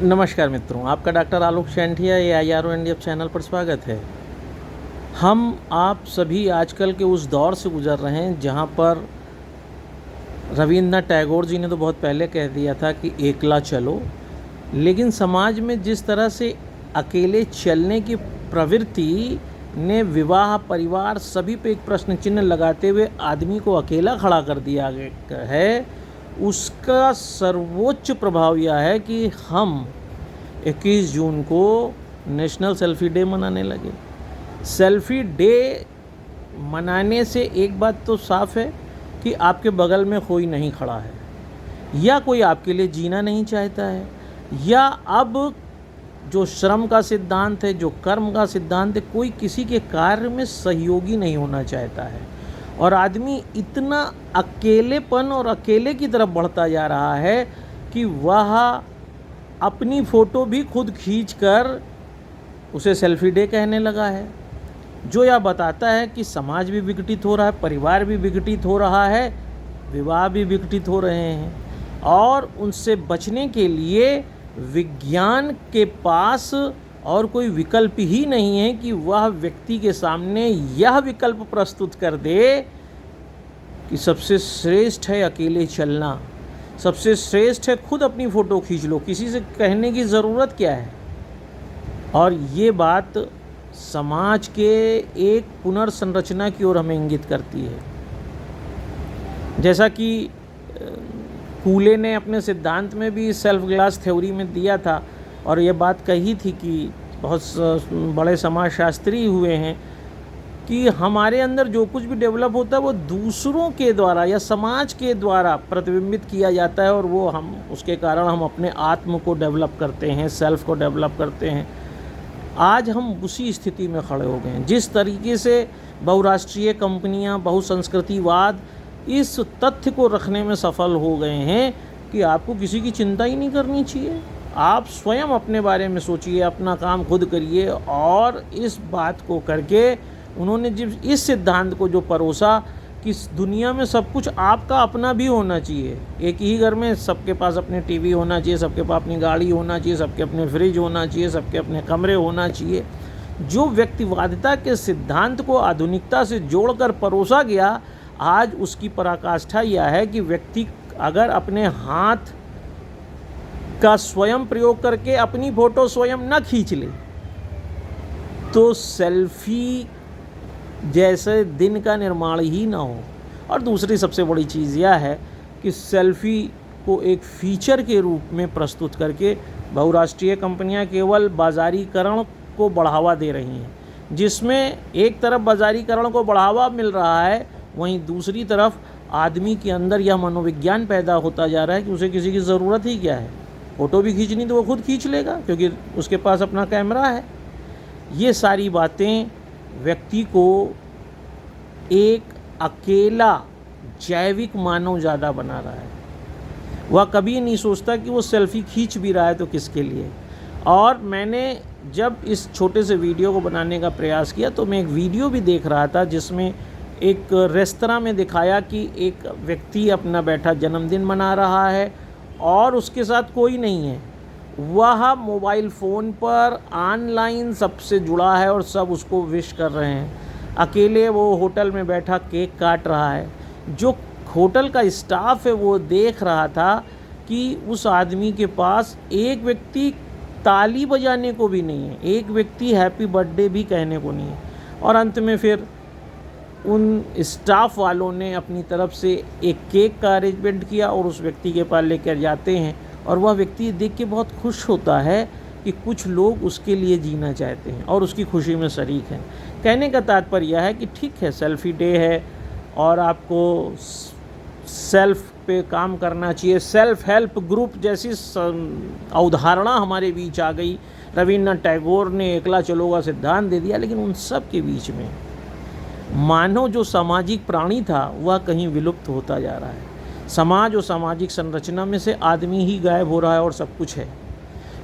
नमस्कार मित्रों, आपका डॉक्टर आलोक शैंठिया AIRO इंडिया चैनल पर स्वागत है। हम आप सभी आजकल के उस दौर से गुज़र रहे हैं जहाँ पर रवींद्रनाथ टैगोर जी ने तो बहुत पहले कह दिया था कि एकला चलो, लेकिन समाज में जिस तरह से अकेले चलने की प्रवृत्ति ने विवाह, परिवार सभी पे एक प्रश्न चिन्ह लगाते हुए आदमी को अकेला खड़ा कर दिया गया है, उसका सर्वोच्च प्रभाव यह है कि हम 21 जून को नेशनल सेल्फ़ी डे मनाने लगे। सेल्फ़ी डे मनाने से एक बात तो साफ़ है कि आपके बगल में कोई नहीं खड़ा है, या कोई आपके लिए जीना नहीं चाहता है, या अब जो श्रम का सिद्धांत है, जो कर्म का सिद्धांत है, कोई किसी के कार्य में सहयोगी नहीं होना चाहता है। और आदमी इतना अकेलेपन और अकेले की तरफ बढ़ता जा रहा है कि वह अपनी फ़ोटो भी खुद खींचकर उसे सेल्फ़ी डे कहने लगा है, जो यह बताता है कि समाज भी विघटित हो रहा है, परिवार भी विघटित हो रहा है, विवाह भी विघटित हो रहे हैं। और उनसे बचने के लिए विज्ञान के पास और कोई विकल्प ही नहीं है कि वह व्यक्ति के सामने यह विकल्प प्रस्तुत कर दे कि सबसे श्रेष्ठ है अकेले चलना, सबसे श्रेष्ठ है खुद अपनी फ़ोटो खींच लो, किसी से कहने की ज़रूरत क्या है। और ये बात समाज के एक पुनर्संरचना की ओर हमें इंगित करती है। जैसा कि कूले ने अपने सिद्धांत में भी सेल्फ ग्लास थ्योरी में दिया था और ये बात कही थी कि बहुत बड़े समाजशास्त्री हुए हैं कि हमारे अंदर जो कुछ भी डेवलप होता है वो दूसरों के द्वारा या समाज के द्वारा प्रतिबिंबित किया जाता है, और वो हम उसके कारण हम अपने आत्म को डेवलप करते हैं, सेल्फ को डेवलप करते हैं। आज हम उसी स्थिति में खड़े हो गए हैं। जिस तरीके से बहुराष्ट्रीय कंपनियां, बहुसंस्कृतिवाद इस तथ्य को रखने में सफल हो गए हैं कि आपको किसी की चिंता ही नहीं करनी चाहिए, आप स्वयं अपने बारे में सोचिए, अपना काम खुद करिए। और इस बात को करके उन्होंने जब इस सिद्धांत को जो परोसा कि इस दुनिया में सब कुछ आपका अपना भी होना चाहिए, एक ही घर में सबके पास अपने टीवी होना चाहिए, सबके पास अपनी गाड़ी होना चाहिए, सबके अपने फ्रिज होना चाहिए, सबके अपने कमरे होना चाहिए। जो व्यक्तिवादिता के सिद्धांत को आधुनिकता से जोड़कर परोसा गया, आज उसकी पराकाष्ठा यह है कि व्यक्ति अगर अपने हाथ का स्वयं प्रयोग करके अपनी फ़ोटो स्वयं न खींच ले तो सेल्फ़ी जैसे दिन का निर्माण ही ना हो। और दूसरी सबसे बड़ी चीज़ यह है कि सेल्फ़ी को एक फीचर के रूप में प्रस्तुत करके बहुराष्ट्रीय कंपनियां केवल बाज़ारीकरण को बढ़ावा दे रही हैं, जिसमें एक तरफ बाज़ारीकरण को बढ़ावा मिल रहा है, वहीं दूसरी तरफ आदमी के अंदर यह मनोविज्ञान पैदा होता जा रहा है कि उसे किसी की ज़रूरत ही क्या है, फ़ोटो भी खींचनी तो वो खुद खींच लेगा क्योंकि उसके पास अपना कैमरा है। ये सारी बातें व्यक्ति को एक अकेला जैविक मानव ज़्यादा बना रहा है। वह कभी नहीं सोचता कि वो सेल्फ़ी खींच भी रहा है तो किसके लिए। और मैंने जब इस छोटे से वीडियो को बनाने का प्रयास किया तो मैं एक वीडियो भी देख रहा था जिसमें एक रेस्तरां में दिखाया कि एक व्यक्ति अपना बैठा जन्मदिन मना रहा है और उसके साथ कोई नहीं है, वह मोबाइल फ़ोन पर ऑनलाइन सबसे जुड़ा है और सब उसको विश कर रहे हैं। अकेले वो होटल में बैठा केक काट रहा है। जो होटल का स्टाफ है वो देख रहा था कि उस आदमी के पास एक व्यक्ति ताली बजाने को भी नहीं है, एक व्यक्ति हैप्पी बर्थडे भी कहने को नहीं है। और अंत में फिर उन स्टाफ वालों ने अपनी तरफ से एक केक का अरेंजमेंट किया और उस व्यक्ति के पास लेकर जाते हैं, और वह व्यक्ति देख के बहुत खुश होता है कि कुछ लोग उसके लिए जीना चाहते हैं और उसकी खुशी में शरीक हैं। कहने का तात्पर्य यह है कि ठीक है, सेल्फ़ी डे है और आपको सेल्फ़ पे काम करना चाहिए, सेल्फ़ हेल्प ग्रुप जैसी अवधारणा हमारे बीच आ गई। रवींद्रनाथ टैगोर ने एकला चलो का सिद्धांत दे दिया, लेकिन उन सब के बीच में मानव जो सामाजिक प्राणी था वह कहीं विलुप्त होता जा रहा है। समाज और सामाजिक संरचना में से आदमी ही गायब हो रहा है और सब कुछ है।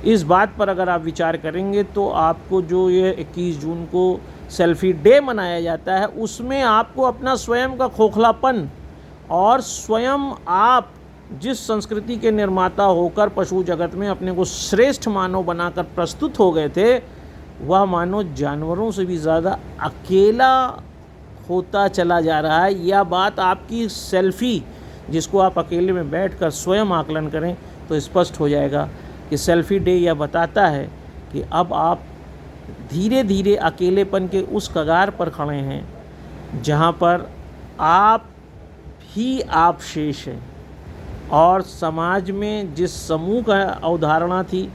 इस बात पर अगर आप विचार करेंगे तो आपको जो ये 21 जून को सेल्फ़ी डे मनाया जाता है उसमें आपको अपना स्वयं का खोखलापन और स्वयं आप जिस संस्कृति के निर्माता होकर पशु जगत में अपने को श्रेष्ठ मानव बनाकर प्रस्तुत हो गए थे, वह मानव जानवरों से भी ज़्यादा अकेला होता चला जा रहा है। यह बात आपकी सेल्फी, जिसको आप अकेले में बैठकर स्वयं आकलन करें तो स्पष्ट हो जाएगा कि सेल्फी डे यह बताता है कि अब आप धीरे धीरे अकेलेपन के उस कगार पर खड़े हैं जहाँ पर आप ही आप शेष हैं, और समाज में जिस समूह का अवधारणा थी,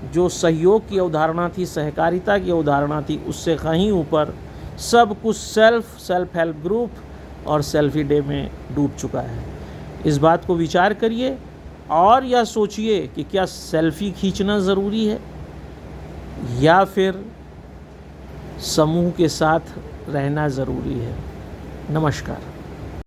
जो सहयोग की अवधारणा थी, सहकारिता की अवधारणा थी, उससे कहीं ऊपर सब कुछ सेल्फ हेल्प ग्रुप और सेल्फी डे में डूब चुका है। इस बात को विचार करिए और यह सोचिए कि क्या सेल्फी खींचना ज़रूरी है या फिर समूह के साथ रहना ज़रूरी है। नमस्कार।